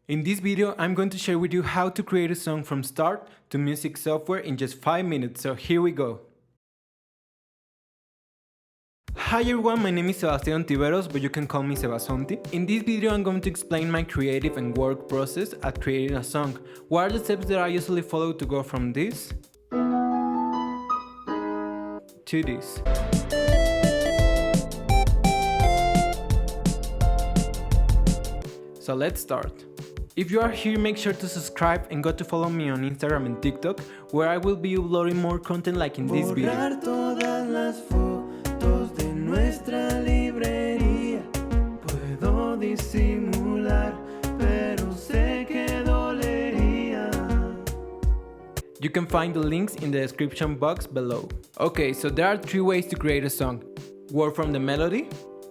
In this video, I'm going to share with you how to create a song from start to music software in just 5 minutes, so here we go. Hi everyone, my name is Sebastián Tiveros, but you can call me Sebasonti. In this video, I'm going to explain my creative and work process at creating a song. What are the steps that I usually follow to go from this to this. So let's start. If you are here, make sure to subscribe and go to follow me on Instagram and TikTok, where I will be uploading more content like in this video. Borrar todas las fotos de nuestra librería. Puedo disimular, pero sé que dolería. You can find the links in the description box below. Okay, so there are 3 ways to create a song. Work from the melody,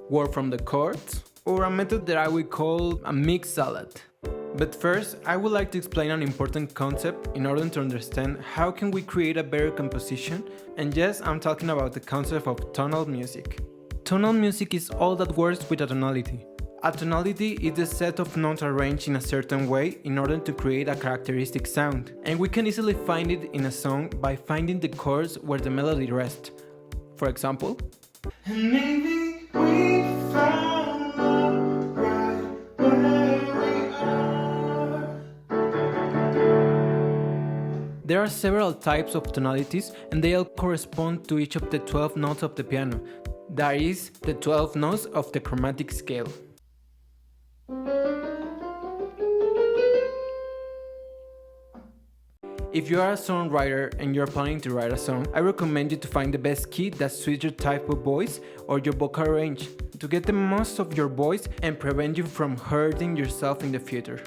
work from the chords, or a method that I would call a mixed salad. But first, I would like to explain an important concept in order to understand how can we create a better composition, and yes, I'm talking about the concept of tonal music. Tonal music is all that works with a tonality. A tonality is the set of notes arranged in a certain way in order to create a characteristic sound, and we can easily find it in a song by finding the chords where the melody rests. For example, And maybe we found love right where we are. there are several types of tonalities and they all correspond to each of the 12 notes of the piano, that is, the 12 notes of the chromatic scale. If you are a songwriter and you're planning to write a song, I recommend you to find the best key that suits your type of voice or your vocal range to get the most of your voice and prevent you from hurting yourself in the future.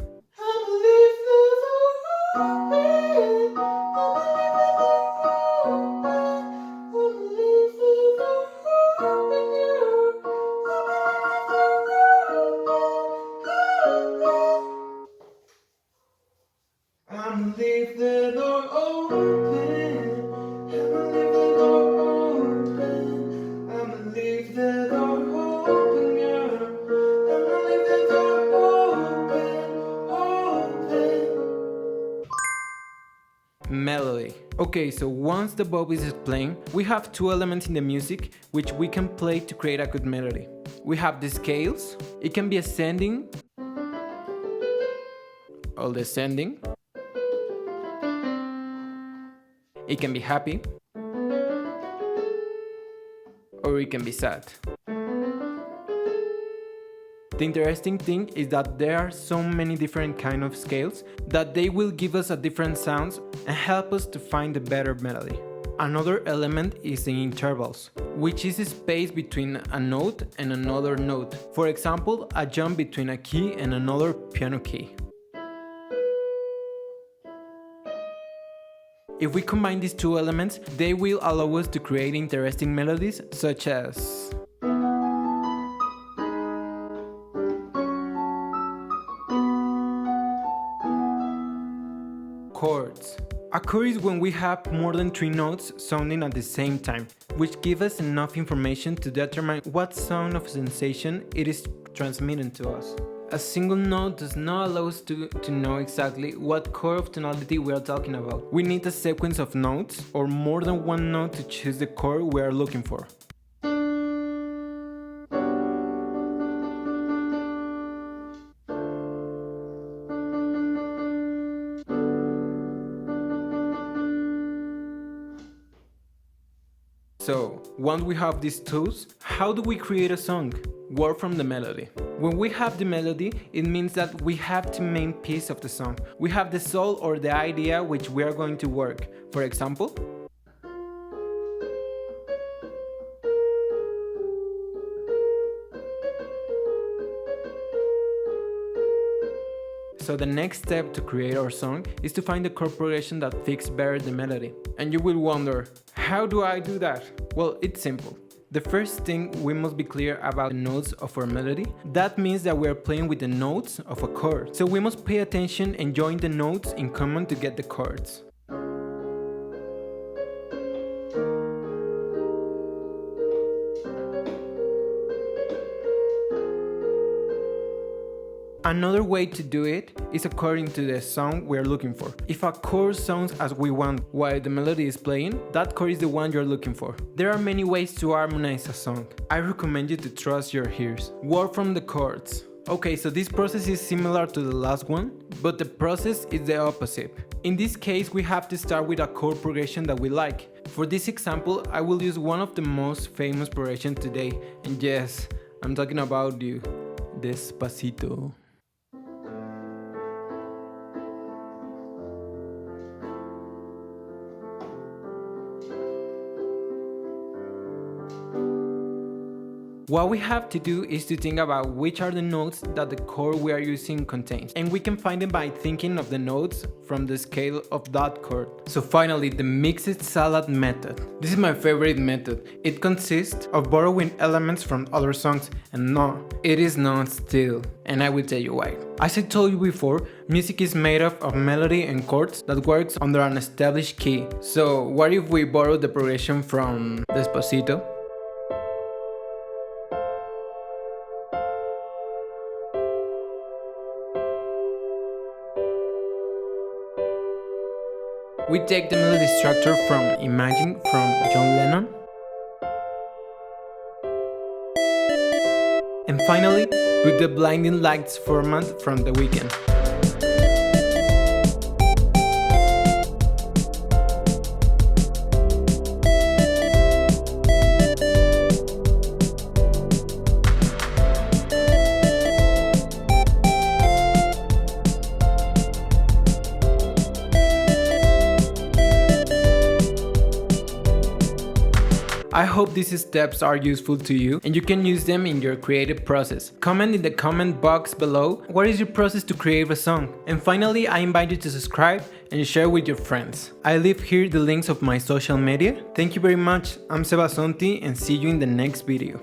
I'ma leave the door open. I'ma leave the door open. I'ma leave the door open, girl. I'ma leave the door open. Melody. Okay, so once the bow is playing, we have 2 elements in the music which we can play to create a good melody. We have the scales. It can be ascending or descending. It can be happy or it can be sad. The interesting thing is that there are so many different kind of scales that they will give us a different sounds and help us to find a better melody. Another element is the intervals, which is a space between a note and another note. For example, a jump between a key and another piano key. If we combine these 2 elements, they will allow us to create interesting melodies such as chords. A chord is when we have more than 3 notes sounding at the same time, which give us enough information to determine what sound of sensation it is transmitting to us. A single note does not allow us to know exactly what chord of tonality we are talking about. We need a sequence of notes or more than 1 note to choose the chord we are looking for. So, once we have these tools, how do we create a song? Work from the melody. When we have the melody, it means that we have the main piece of the song. We have the soul or the idea which we are going to work. For example, so the next step to create our song is to find the chord progression that fits better the melody. And you will wonder, how do I do that? Well, it's simple. The first thing, we must be clear about the notes of our melody. That means that we are playing with the notes of a chord. So we must pay attention and join the notes in common to get the chords. Another way to do it is according to the song we're looking for. If a chord sounds as we want while the melody is playing, that chord is the one you're looking for. There are many ways to harmonize a song. I recommend you to trust your ears. Work from the chords. Okay, so this process is similar to the last one, but the process is the opposite. In this case, we have to start with a chord progression that we like. For this example, I will use one of the most famous progressions today, and yes, I'm talking about you, Despacito. What we have to do is to think about which are the notes that the chord we are using contains, and we can find them by thinking of the notes from the scale of that chord. So finally, the mixed salad method. This is my favorite method. It consists of borrowing elements from other songs, and no, it is not still, and I will tell you why. As I told you before, music is made up of melody and chords that works under an established key. So what if we borrow the progression from Despacito? We take the melody structure from Imagine from John Lennon. And finally, with the Blinding Lights format from The Weeknd. I hope these steps are useful to you and you can use them in your creative process. Comment in the comment box below what is your process to create a song. And finally, I invite you to subscribe and share with your friends. I leave here the links of my social media. Thank you very much. I'm Sebasonti and see you in the next video.